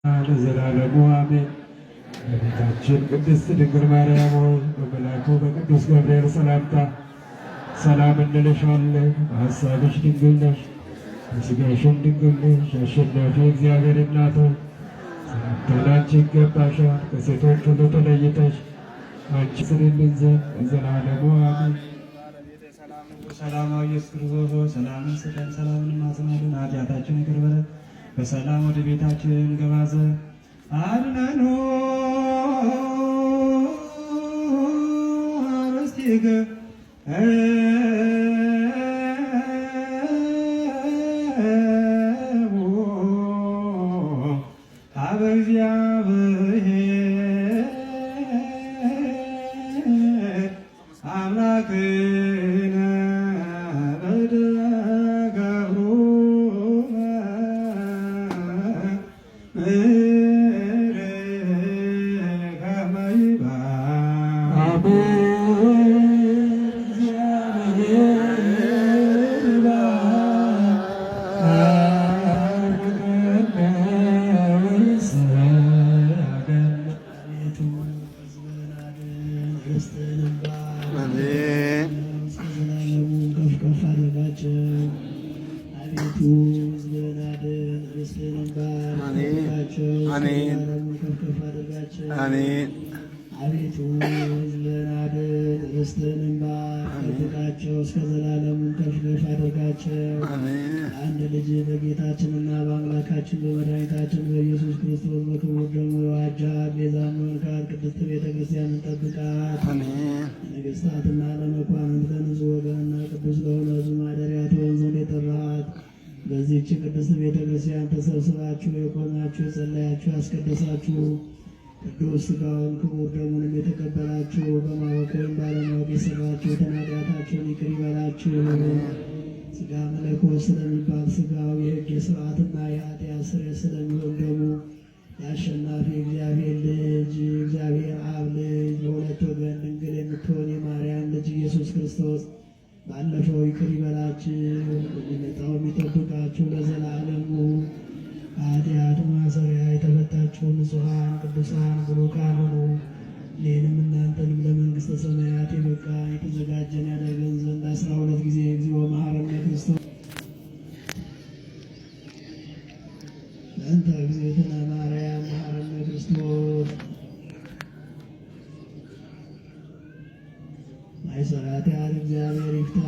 ለዘላለሙ አሜን። እመቤታችን ቅድስት ድንግል ማርያም ሆይ በመልአኩ በቅዱስ ገብርኤል ሰላምታ ሰላም እንልሻለን። በሐሳብሽ ድንግል ነሽ፣ በሥጋሽም ድንግል ነሽ። አሸናፊ እግዚአብሔር እናት ሆይ ሰላምታ ላንቺ ይገባሻል። ከሴቶች ሁሉ ተለይተሽ አንቺ ስሪልን ዘንድ ለዘላለሙ አሜን። ሰላማዊ ኢየሱስ ክርስቶስ ሆይ ሰላምን ስጠን፣ ሰላምን ማጽናልን፣ ኃጢአታችን ይቅር በለን፣ በሰላም ወደ ቤታችን እንገባ ዘንድ አድነን። አርስቲከ ኀበ እግዚአብሔር አምላክነ በደጋሩ አቤቱ ሕዝብህን አድን፣ ርስትህንም ባርካቸው፣ እስከ ዘላለሙ ከፍ ከፍ አድርጋቸው። አንድ ልጅ በጌታችንና በአምላካችን በመድኃኒታችን በኢየሱስ ክርስቶስ በክቡር ደሙ የዋጃት ቤዛም የሆንካት ቅድስት ቤተ ክርስቲያንን ጠብቃት። ለነገሥታትና ለመኳንንት ለንጹሕ ወገንና ቅዱስ ለሆነ ሕዝብ ማደሪያ ትሆን ዘንድ የጠራሃት በዚህች ቅድስት ቤተ ክርስቲያን ተሰብስባችሁ የቆማችሁ የጸለያችሁ ያስቀደሳችሁ ቅዱስ ሥጋውን ክቡር ደሙንም የተቀበላችሁ በማወቅ ወይም ባለማወቅ የሠራችሁትን ኃጢአታችሁን ይቅር ይበላችሁ። ሥጋ መለኮት ስለሚባል ሥጋው የሕግ የሥርዓትና የኃጢአት ስርየት ስለሚሆን ደሙ የአሸናፊ እግዚአብሔር ልጅ እግዚአብሔር አብ ልጅ በሁለት ወገን ድንግል የምትሆን የማርያም ልጅ ኢየሱስ ክርስቶስ ባለፈው ይቅር ይበላችሁ፣ የሚመጣው የሚጠብቃችሁ ለዘላለሙ። ከኃጢአት ማሰሪያ የተፈታችሁ ንጹሐን ቅዱሳን ቡሩካን ሁኑ። እኔንም እናንተንም ለመንግሥተ ሰማያት የበቃን የተዘጋጀን ያደርገን ዘንድ 12 ጊዜ እግዚኦ መሐረነ ክርስቶስ ለእንተ እግዝእትነ ማርያም መሐረነ ክርስቶስ ማይሰራት ያህል እግዚአብሔር ይፍታ።